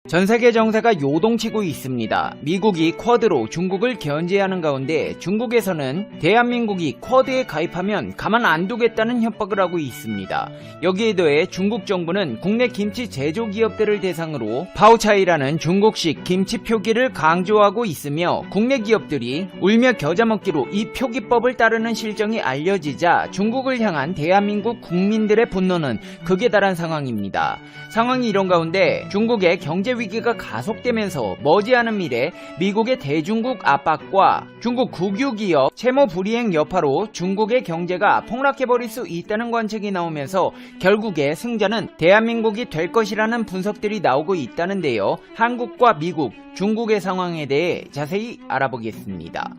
전세계 정세가 요동치고 있습니다. 미국이 쿼드로 중국을 견제하는 가운데 중국에서는 대한민국이 쿼드에 가입하면 가만 안 두겠다는 협박을 하고 있습니다. 여기에 더해 중국 정부는 국내 김치 제조기업들을 대상으로 파오차이라는 중국식 김치 표기를 강조하고 있으며 국내 기업들이 울며 겨자 먹기로 이 표기법을 따르는 실정이 알려지자 중국을 향한 대한민국 국민들의 분노는 극에 달한 상황입니다. 상황이 이런 가운데 중국의 경제 위기가 가속되면서 머지않은 미래 미국의 대중국 압박과 중국 국유기업 채무 불이행 여파로 중국의 경제가 폭락해버릴 수 있다는 관측이 나오면서 결국에 승자는 대한민국이 될 것이라는 분석들이 나오고 있다는데요. 한국과 미국, 중국의 상황에 대해 자세히 알아보겠습니다.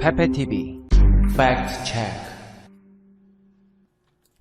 페페TV 팩트 체크.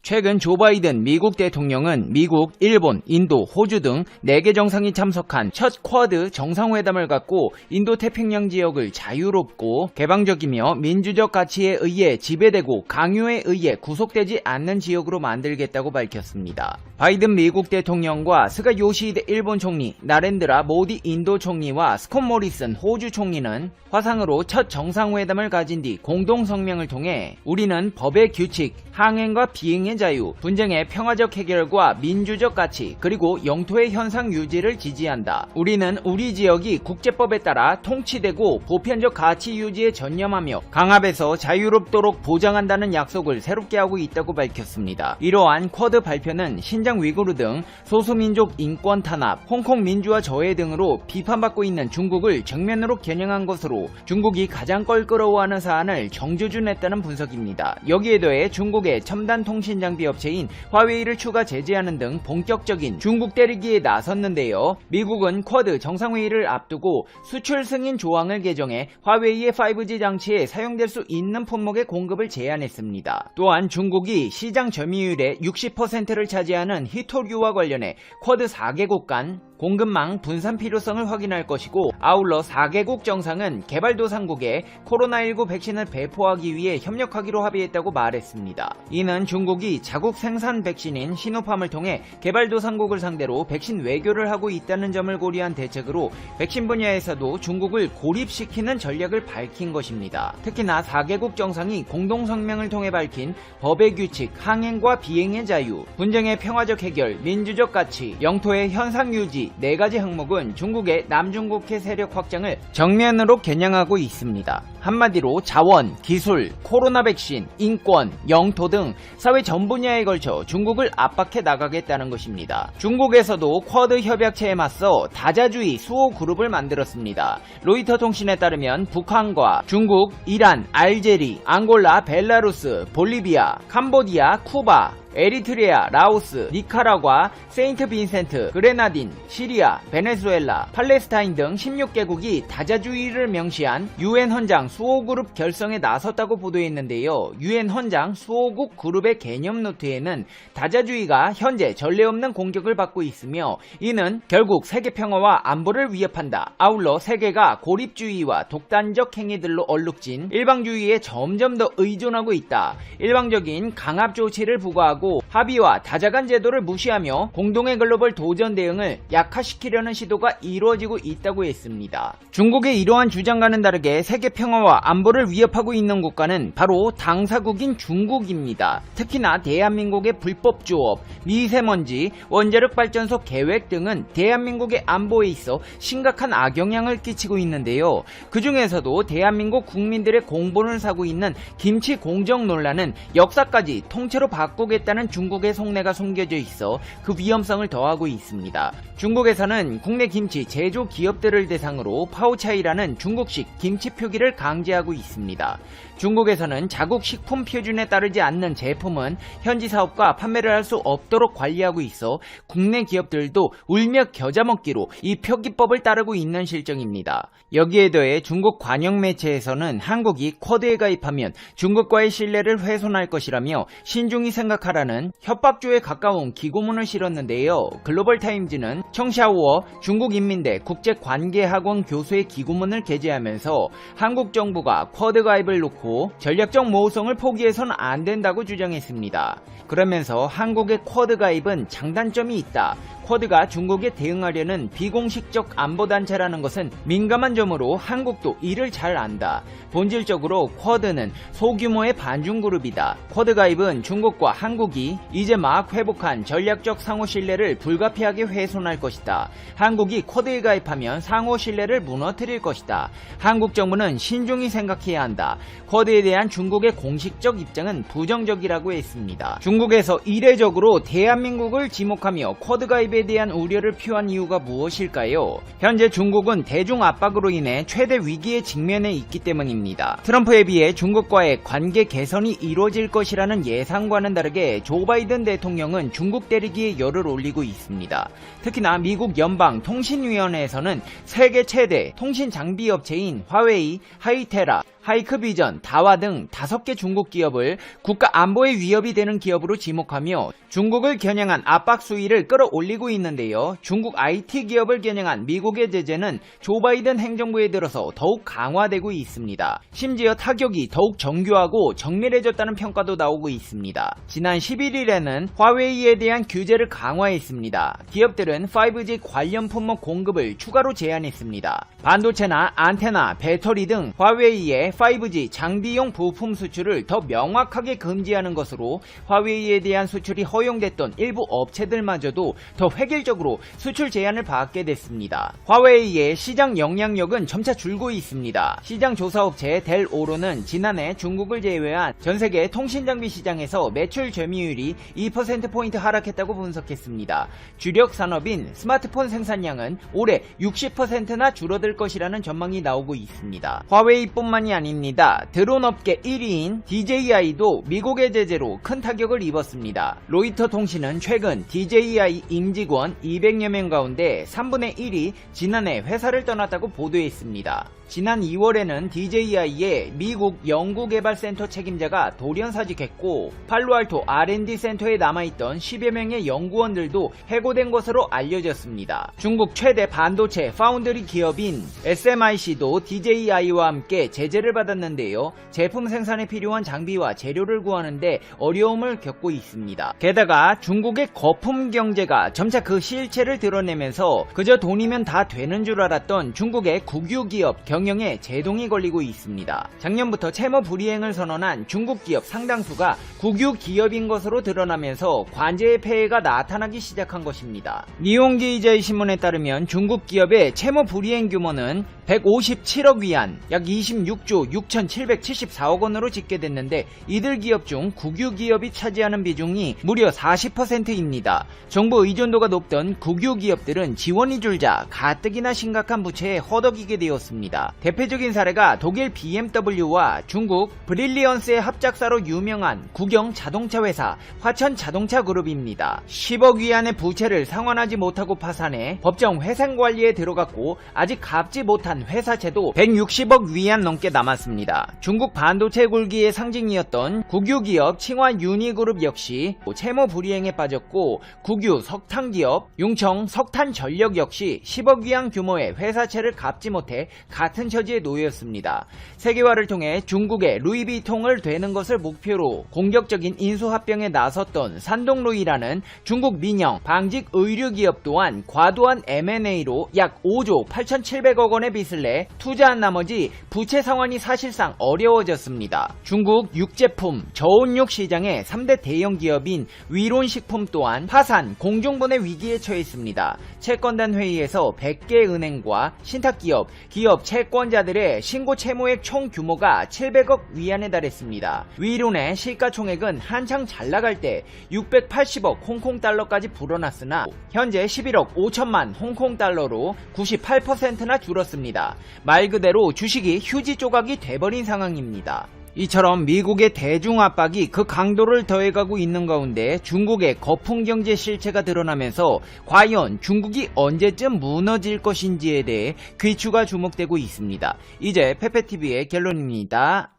최근 조 바이든 미국 대통령은 미국, 일본, 인도, 호주 등 4개 정상이 참석한 첫 쿼드 정상회담을 갖고 인도태평양 지역을 자유롭고 개방적이며 민주적 가치에 의해 지배되고 강요에 의해 구속되지 않는 지역으로 만들겠다고 밝혔습니다. 바이든 미국 대통령과 스가 요시히데 일본 총리, 나렌드라 모디 인도 총리와 스콧 모리슨 호주 총리는 화상으로 첫 정상회담을 가진 뒤 공동성명을 통해 우리는 법의 규칙, 항행과 비행의 자유, 분쟁의 평화적 해결과 민주적 가치, 그리고 영토의 현상 유지를 지지한다. 우리는 우리 지역이 국제법에 따라 통치되고 보편적 가치 유지에 전념하며 강압에서 자유롭도록 보장한다는 약속을 새롭게 하고 있다고 밝혔습니다. 이러한 쿼드 발표는 신장 위구르 등 소수민족 인권 탄압, 홍콩 민주화 저해 등으로 비판받고 있는 중국을 정면으로 겨냥한 것으로 중국이 가장 껄끄러워하는 사안을 정조준했다는 분석입니다. 여기에 더해 중국의 첨단 통신 장비 업체인 화웨이를 추가 제재하는 등 본격적인 중국 때리기에 나섰는데요. 미국은 쿼드 정상회의를 앞두고 수출 승인 조항을 개정해 화웨이의 5G 장치에 사용될 수 있는 품목의 공급을 제한했습니다. 또한 중국이 시장 점유율의 60%를 차지하는 히토류와 관련해 쿼드 4개국 간 공급망 분산 필요성을 확인할 것이고, 아울러 4개국 정상은 개발도상국에 코로나19 백신을 배포하기 위해 협력하기로 합의했다고 말했습니다. 이는 중국이 자국 생산 백신인 시노팜을 통해 개발도상국을 상대로 백신 외교를 하고 있다는 점을 고려한 대책으로 백신 분야에서도 중국을 고립시키는 전략을 밝힌 것입니다. 특히나 4개국 정상이 공동성명을 통해 밝힌 법의 규칙, 항행과 비행의 자유, 분쟁의 평화적 해결, 민주적 가치, 영토의 현상 유지 4가지 항목은 중국의 남중국해 세력 확장을 정면으로 겨냥하고 있습니다. 한마디로 자원, 기술, 코로나 백신, 인권, 영토 등 사회 전 분야에 걸쳐 중국을 압박해 나가겠다는 것입니다. 중국에서도 쿼드 협약체에 맞서 다자주의 수호 그룹을 만들었습니다. 로이터 통신에 따르면 북한과 중국, 이란, 알제리, 앙골라, 벨라루스, 볼리비아, 캄보디아, 쿠바, 에리트리아, 라오스, 니카라과, 세인트 빈센트, 그레나딘, 시리아, 베네수엘라, 팔레스타인 등 16개국이 다자주의를 명시한 UN 헌장 수호그룹 결성에 나섰다고 보도했는데요. UN 헌장 수호국 그룹의 개념 노트에는 다자주의가 현재 전례 없는 공격을 받고 있으며 이는 결국 세계 평화와 안보를 위협한다. 아울러 세계가 고립주의와 독단적 행위들로 얼룩진 일방주의에 점점 더 의존하고 있다. 일방적인 강압 조치를 부과하고 합의와 다자간 제도를 무시하며 공동의 글로벌 도전 대응을 약화시키려는 시도가 이루어지고 있다고 했습니다. 중국의 이러한 주장과는 다르게 세계 평화와 안보를 위협하고 있는 국가는 바로 당사국인 중국입니다. 특히나 대한민국의 불법 조업, 미세먼지, 원자력 발전소 계획 등은 대한민국의 안보에 있어 심각한 악영향을 끼치고 있는데요. 그 중에서도 대한민국 국민들의 공분을 사고 있는 김치 공정 논란은 역사까지 통째로 바꾸겠다는 중국의 속내가 숨겨져 있어 그 위험성을 더하고 있습니다. 중국에서는 국내 김치 제조 기업들을 대상으로 파오차이라는 중국식 김치 표기를 강제하고 있습니다. 중국에서는 자국 식품 표준에 따르지 않는 제품은 현지 사업과 판매를 할 수 없도록 관리하고 있어 국내 기업들도 울며 겨자 먹기로 이 표기법을 따르고 있는 실정입니다. 여기에 더해 중국 관영 매체에서는 한국이 쿼드에 가입하면 중국과의 신뢰를 훼손할 것이라며 신중히 생각하라는 협박조에 가까운 기고문을 실었는데요. 글로벌타임즈는 청샤오어 중국인민대 국제관계학원 교수의 기고문을 게재하면서 한국 정부가 쿼드 가입을 놓고 전략적 모호성을 포기해서는 안 된다고 주장했습니다. 그러면서 한국의 쿼드 가입은 장단점이 있다. 쿼드가 중국에 대응하려는 비공식적 안보단체라는 것은 민감한 점으로 한국도 이를 잘 안다. 본질적으로 쿼드는 소규모의 반중그룹이다. 쿼드 가입은 중국과 한국이 이제 막 회복한 전략적 상호 신뢰를 불가피하게 훼손할 것이다. 한국이 쿼드에 가입하면 상호 신뢰를 무너뜨릴 것이다. 한국 정부는 신중히 생각해야 한다. 쿼드에 대한 중국의 공식적 입장은 부정적이라고 했습니다. 중국에서 이례적으로 대한민국을 지목하며 쿼드 가입에 대한 우려를 표한 이유가 무엇일까요? 현재 중국은 대중 압박으로 인해 최대 위기에 직면해 있기 때문입니다. 트럼프에 비해 중국과의 관계 개선이 이루어질 것이라는 예상과는 다르게 조 바이든 대통령은 중국 때리기에 열을 올리고 있습니다. 특히나 미국 연방통신위원회에서는 세계 최대 통신 장비 업체인 화웨이, 하이테라, 하이크비전, 다와 등 5개 중국 기업을 국가 안보에 위협이 되는 기업으로 지목하며 중국을 겨냥한 압박 수위를 끌어올리고 있는데요. 중국 IT 기업을 겨냥한 미국의 제재는 조 바이든 행정부에 들어서 더욱 강화되고 있습니다. 심지어 타격이 더욱 정교하고 정밀해졌다는 평가도 나오고 있습니다. 지난 11일에는 화웨이에 대한 규제를 강화했습니다. 기업들은 5G 관련 품목 공급을 추가로 제한했습니다. 반도체나 안테나, 배터리 등 화웨이의 5G 장비용 부품 수출을 더 명확하게 금지하는 것으로 화웨이에 대한 수출이 허용됐던 일부 업체들마저도 더 획일적으로 수출 제한을 받게 됐습니다. 화웨이의 시장 영향력은 점차 줄고 있습니다. 시장 조사업체 델오로는 지난해 중국을 제외한 전세계 통신장비 시장에서 매출 점유율이 2%포인트 하락했다고 분석했습니다. 주력 산업인 스마트폰 생산량은 올해 60%나 줄어들 것이라는 전망이 나오고 있습니다. 화웨이뿐만이 아닙니다. 드론 업계 1위인 DJI도 미국의 제재로 큰 타격을 입었습니다. 로이터 통신은 최근 DJI 임직원 200여 명 가운데 3분의 1이 지난해 회사를 떠났다고 보도했습니다. 지난 2월에는 DJI의 미국 연구개발센터 책임자가 돌연사직했고 팔로알토 R&D 센터에 남아있던 10여 명의 연구원들도 해고된 것으로 알려졌습니다. 중국 최대 반도체 파운드리 기업인 SMIC도 DJI와 함께 제재를 받았는데요. 제품 생산에 필요한 장비와 재료를 구하는데 어려움을 겪고 있습니다. 게다가 중국의 거품 경제가 점차 그 실체를 드러내면서 그저 돈이면 다 되는 줄 알았던 중국의 국유기업 경영에 제동이 걸리고 있습니다. 작년부터 채무 불이행을 선언한 중국 기업 상당수가 국유 기업인 것으로 드러나면서 관제의 폐해가 나타나기 시작한 것입니다. 니혼기이자이 신문에 따르면 중국 기업의 채무 불이행 규모는 157억 위안, 약 26조 6,774억 원으로 집계됐는데 이들 기업 중 국유 기업이 차지하는 비중이 무려 40%입니다. 정부 의존도가 높던 국유 기업들은 지원이 줄자 가뜩이나 심각한 부채에 허덕이게 되었습니다. 대표적인 사례가 독일 BMW와 중국 브릴리언스의 합작사로 유명한 국영 자동차 회사 화천 자동차 그룹입니다. 10억 위안의 부채를 상환하지 못하고 파산해 법정 회생 관리에 들어갔고 아직 갚지 못한 회사채도 160억 위안 넘게 남았습니다. 중국 반도체 굴기의 상징이었던 국유기업 칭화 유니그룹 역시 채무 불이행에 빠졌고 국유 석탄기업 융청 석탄전력 역시 10억 위안 규모의 회사채를 갚지 못해 같은 처지에 놓였습니다. 세계화를 통해 중국의 루이비통을 되는 것을 목표로 공격적인 인수합병에 나섰던 산동루이라는 중국 민영 방직 의류기업 또한 과도한 M&A로 약 5조 8,700억 원의 빚을 내 투자한 나머지 부채 상환이 사실상 어려워졌습니다. 중국 육제품, 저온육 시장의 3대 대형 기업인 위론식품 또한 파산, 공중분해 위기에 처했습니다. 채권단 회의에서 100개 은행과 신탁기업, 기업 채권자들의 신고 채무액 총 규모가 700억 위안에 달했습니다. 위론의 시가총액은 한창 잘 나갈 때 680억 홍콩달러까지 불어났으나 현재 11억 5천만 홍콩달러로 98%나 줄었습니다. 말 그대로 주식이 휴지 조각이 돼버린 상황입니다. 이처럼 미국의 대중 압박이 그 강도를 더해가고 있는 가운데 중국의 거품 경제 실체가 드러나면서 과연 중국이 언제쯤 무너질 것인지에 대해 귀추가 주목되고 있습니다. 이제 페페TV의 결론입니다.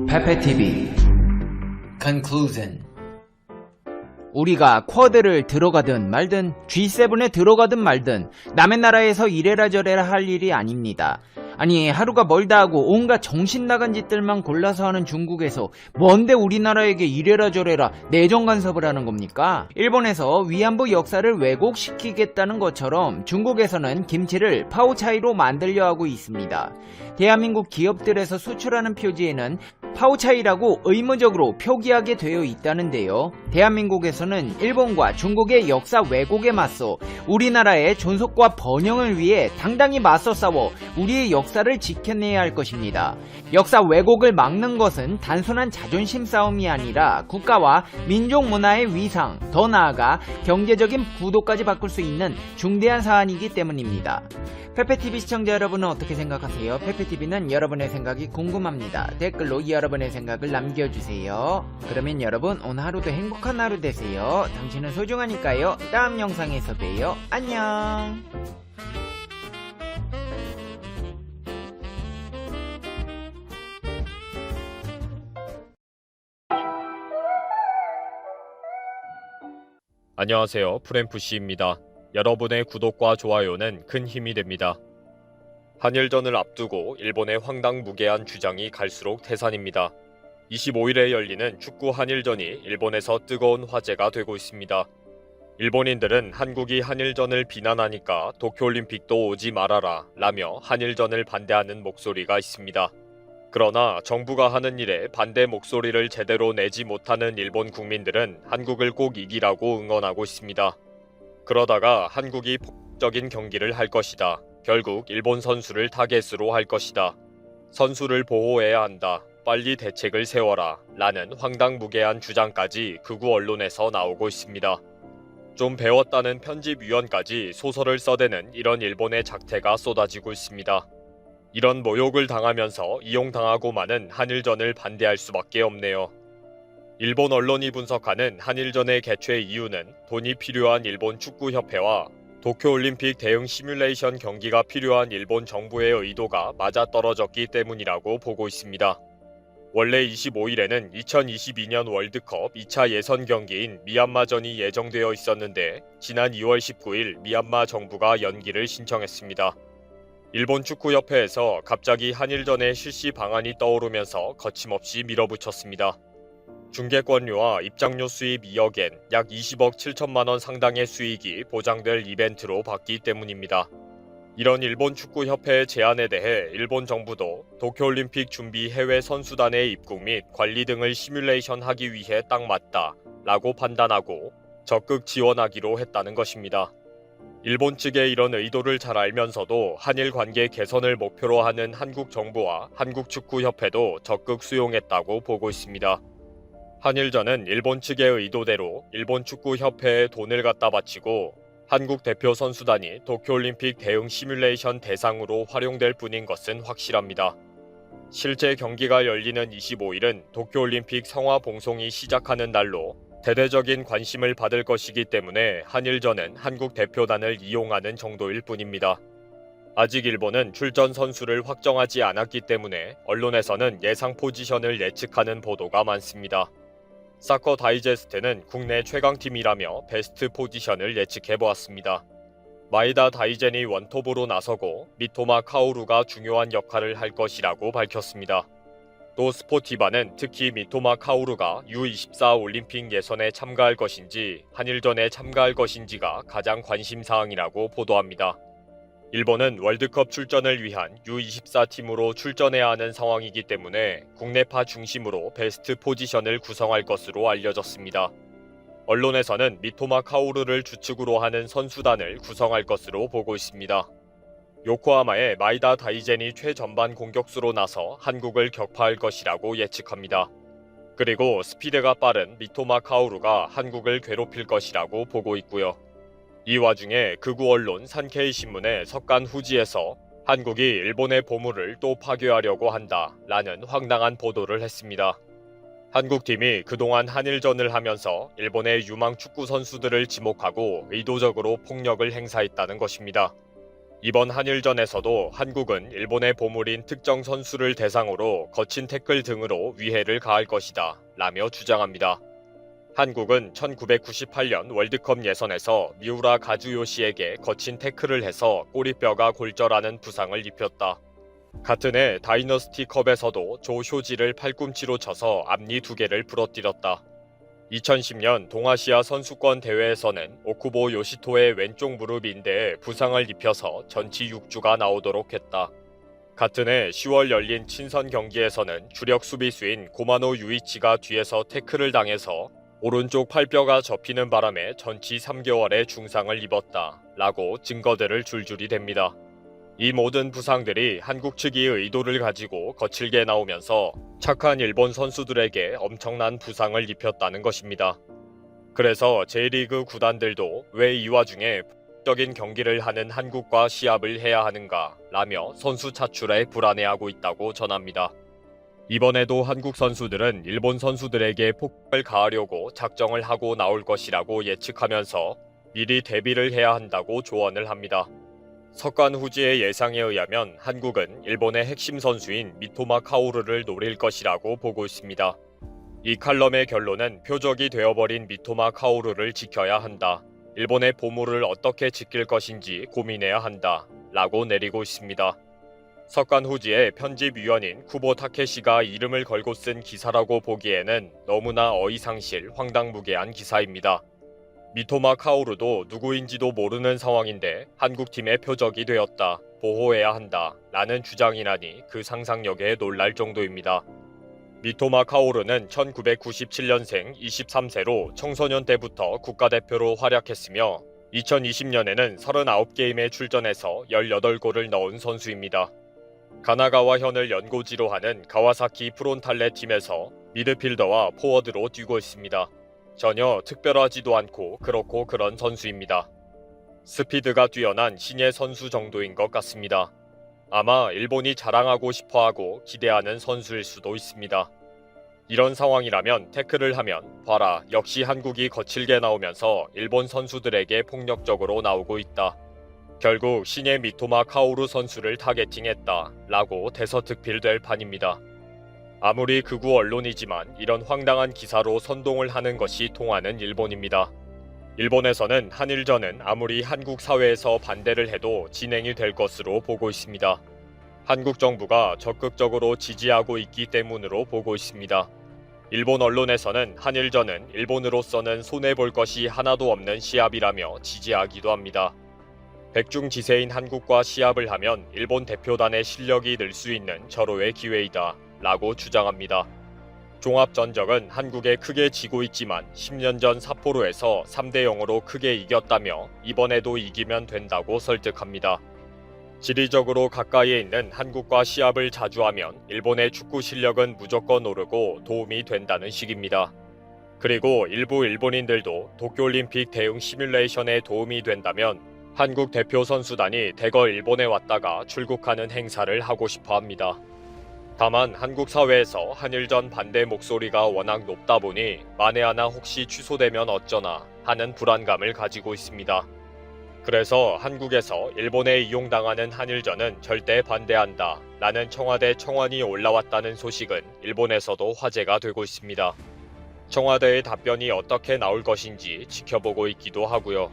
페페TV Conclusion. 우리가 쿼드를 들어가든 말든 G7에 들어가든 말든 남의 나라에서 이래라 저래라 할 일이 아닙니다. 아니 하루가 멀다 하고 온갖 정신 나간 짓들만 골라서 하는 중국에서 뭔데 우리나라에게 이래라 저래라 내정 간섭을 하는 겁니까? 일본에서 위안부 역사를 왜곡시키겠다는 것처럼 중국에서는 김치를 파오차이로 만들려 하고 있습니다. 대한민국 기업들에서 수출하는 표지에는 파오차이라고 의무적으로 표기하게 되어 있다는데요. 대한민국에서는 일본과 중국의 역사 왜곡에 맞서 우리나라의 존속과 번영을 위해 당당히 맞서 싸워 우리의 역사를 지켜내야 할 것입니다. 역사 왜곡을 막는 것은 단순한 자존심 싸움이 아니라 국가와 민족 문화의 위상, 더 나아가 경제적인 구도까지 바꿀 수 있는 중대한 사안이기 때문입니다. 페페TV 시청자 여러분은 어떻게 생각하세요? 페페TV는 여러분의 생각이 궁금합니다. 댓글로 여러분의 생각을 남겨주세요. 그러면 여러분 오늘 하루도 행복한 하루 되세요. 당신은 소중하니까요. 다음 영상에서 봬요. 안녕. 안녕하세요. 프렌푸시입니다. 여러분의 구독과 좋아요는 큰 힘이 됩니다. 한일전을 앞두고 일본의 황당무계한 주장이 갈수록 태산입니다. 25일에 열리는 축구 한일전이 일본에서 뜨거운 화제가 되고 있습니다. 일본인들은 한국이 한일전을 비난하니까 도쿄올림픽도 오지 말아라 라며 한일전을 반대하는 목소리가 있습니다. 그러나 정부가 하는 일에 반대 목소리를 제대로 내지 못하는 일본 국민들은 한국을 꼭 이기라고 응원하고 있습니다. 그러다가 한국이 폭력적인 경기를 할 것이다. 결국 일본 선수를 타겟으로 할 것이다. 선수를 보호해야 한다. 빨리 대책을 세워라. 라는 황당무계한 주장까지 극우 언론에서 나오고 있습니다. 좀 배웠다는 편집위원까지 소설을 써대는 이런 일본의 작태가 쏟아지고 있습니다. 이런 모욕을 당하면서 이용당하고 마는 한일전을 반대할 수밖에 없네요. 일본 언론이 분석하는 한일전의 개최 이유는 돈이 필요한 일본 축구협회와 도쿄올림픽 대응 시뮬레이션 경기가 필요한 일본 정부의 의도가 맞아떨어졌기 때문이라고 보고 있습니다. 원래 25일에는 2022년 월드컵 2차 예선 경기인 미얀마전이 예정되어 있었는데 지난 2월 19일 미얀마 정부가 연기를 신청했습니다. 일본 축구협회에서 갑자기 한일전의 실시 방안이 떠오르면서 거침없이 밀어붙였습니다. 중계권료와 입장료 수입 2억엔 약 20억 7천만 원 상당의 수익이 보장될 이벤트로 받기 때문입니다. 이런 일본 축구협회의 제안에 대해 일본 정부도 도쿄올림픽 준비 해외 선수단의 입국 및 관리 등을 시뮬레이션하기 위해 딱 맞다 라고 판단하고 적극 지원하기로 했다는 것입니다. 일본 측의 이런 의도를 잘 알면서도 한일 관계 개선을 목표로 하는 한국 정부와 한국축구협회도 적극 수용했다고 보고 있습니다. 한일전은 일본 측의 의도대로 일본 축구협회에 돈을 갖다 바치고 한국 대표 선수단이 도쿄올림픽 대응 시뮬레이션 대상으로 활용될 뿐인 것은 확실합니다. 실제 경기가 열리는 25일은 도쿄올림픽 성화 봉송이 시작하는 날로 대대적인 관심을 받을 것이기 때문에 한일전은 한국 대표단을 이용하는 정도일 뿐입니다. 아직 일본은 출전 선수를 확정하지 않았기 때문에 언론에서는 예상 포지션을 예측하는 보도가 많습니다. 사커 다이제스트는 국내 최강팀이라며 베스트 포지션을 예측해보았습니다. 마에다 다이젠이 원톱으로 나서고 미토마 카오루가 중요한 역할을 할 것이라고 밝혔습니다. 또 스포티바는 특히 미토마 카오루가 U24 올림픽 예선에 참가할 것인지 한일전에 참가할 것인지가 가장 관심사항이라고 보도합니다. 일본은 월드컵 출전을 위한 U24 팀으로 출전해야 하는 상황이기 때문에 국내파 중심으로 베스트 포지션을 구성할 것으로 알려졌습니다. 언론에서는 미토마 카오루를 주축으로 하는 선수단을 구성할 것으로 보고 있습니다. 요코하마의 마에다 다이젠이 최전반 공격수로 나서 한국을 격파할 것이라고 예측합니다. 그리고 스피드가 빠른 미토마 카오루가 한국을 괴롭힐 것이라고 보고 있고요. 이 와중에 극우 언론 산케이 신문의 석간 후지에서 한국이 일본의 보물을 또 파괴하려고 한다라는 황당한 보도를 했습니다. 한국팀이 그동안 한일전을 하면서 일본의 유망 축구 선수들을 지목하고 의도적으로 폭력을 행사했다는 것입니다. 이번 한일전에서도 한국은 일본의 보물인 특정 선수를 대상으로 거친 태클 등으로 위해를 가할 것이다 라며 주장합니다. 한국은 1998년 월드컵 예선에서 미우라 가즈요시에게 거친 태클을 해서 꼬리뼈가 골절하는 부상을 입혔다. 같은 해 다이너스티 컵에서도 조 쇼지를 팔꿈치로 쳐서 앞니 2개를 부러뜨렸다. 2010년 동아시아 선수권 대회에서는 오쿠보 요시토의 왼쪽 무릎 인대에 부상을 입혀서 전치 6주가 나오도록 했다. 같은 해 10월 열린 친선 경기에서는 주력 수비수인 고마노 유이치가 뒤에서 태클을 당해서 오른쪽 팔뼈가 접히는 바람에 전치 3개월의 중상을 입었다 라고 증거들을 줄줄이 댑니다. 이 모든 부상들이 한국 측이 의도를 가지고 거칠게 나오면서 착한 일본 선수들에게 엄청난 부상을 입혔다는 것입니다. 그래서 J리그 구단들도 왜 이 와중에 적인 경기를 하는 한국과 시합을 해야 하는가 라며 선수 차출에 불안해하고 있다고 전합니다. 이번에도 한국 선수들은 일본 선수들에게 폭격을 가하려고 작정을 하고 나올 것이라고 예측하면서 미리 대비를 해야 한다고 조언을 합니다. 석관 후지의 예상에 의하면 한국은 일본의 핵심 선수인 미토마 카오루를 노릴 것이라고 보고 있습니다. 이 칼럼의 결론은 표적이 되어버린 미토마 카오루를 지켜야 한다. 일본의 보물을 어떻게 지킬 것인지 고민해야 한다. 라고 내리고 있습니다. 석관 후지의 편집위원인 쿠보 타케시가 이름을 걸고 쓴 기사라고 보기에는 너무나 어이상실 황당무계한 기사입니다. 미토마 카오루도 누구인지도 모르는 상황인데 한국팀의 표적이 되었다. 보호해야 한다. 라는 주장이라니 그 상상력에 놀랄 정도입니다. 미토마 카오루는 1997년생 23세로 청소년 때부터 국가대표로 활약했으며 2020년에는 39게임에 출전해서 18골을 넣은 선수입니다. 가나가와 현을 연고지로 하는 가와사키 프론탈레 팀에서 미드필더와 포워드로 뛰고 있습니다. 전혀 특별하지도 않고 그렇고 그런 선수입니다. 스피드가 뛰어난 신예 선수 정도인 것 같습니다. 아마 일본이 자랑하고 싶어하고 기대하는 선수일 수도 있습니다. 이런 상황이라면 태클을 하면 봐라 역시 한국이 거칠게 나오면서 일본 선수들에게 폭력적으로 나오고 있다. 결국 신예 미토마 카오루 선수를 타겟팅했다 라고 대서특필될 판입니다. 아무리 극우 언론이지만 이런 황당한 기사로 선동을 하는 것이 통하는 일본입니다. 일본에서는 한일전은 아무리 한국 사회에서 반대를 해도 진행이 될 것으로 보고 있습니다. 한국 정부가 적극적으로 지지하고 있기 때문으로 보고 있습니다. 일본 언론에서는 한일전은 일본으로서는 손해볼 것이 하나도 없는 시합이라며 지지하기도 합니다. 백중지세인 한국과 시합을 하면 일본 대표단의 실력이 늘 수 있는 절호의 기회이다 라고 주장합니다. 종합전적은 한국에 크게 지고 있지만 10년 전 삿포로에서 3대0으로 크게 이겼다며 이번에도 이기면 된다고 설득합니다. 지리적으로 가까이에 있는 한국과 시합을 자주 하면 일본의 축구 실력은 무조건 오르고 도움이 된다는 식입니다. 그리고 일부 일본인들도 도쿄올림픽 대응 시뮬레이션에 도움이 된다면 한국 대표 선수단이 대거 일본에 왔다가 출국하는 행사를 하고 싶어 합니다. 다만 한국 사회에서 한일전 반대 목소리가 워낙 높다 보니 만에 하나 혹시 취소되면 어쩌나 하는 불안감을 가지고 있습니다. 그래서 한국에서 일본에 이용당하는 한일전은 절대 반대한다 라는 청와대 청원이 올라왔다는 소식은 일본에서도 화제가 되고 있습니다. 청와대의 답변이 어떻게 나올 것인지 지켜보고 있기도 하고요.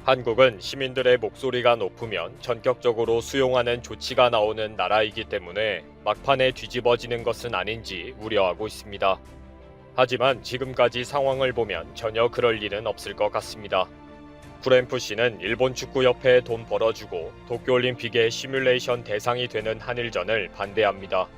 한국은 시민들의 목소리가 높으면 전격적으로 수용하는 조치가 나오는 나라이기 때문에 막판에 뒤집어지는 것은 아닌지 우려하고 있습니다. 하지만 지금까지 상황을 보면 전혀 그럴 일은 없을 것 같습니다. 구렌푸씨는 일본 축구협회에 돈 벌어주고 도쿄올림픽의 시뮬레이션 대상이 되는 한일전을 반대합니다.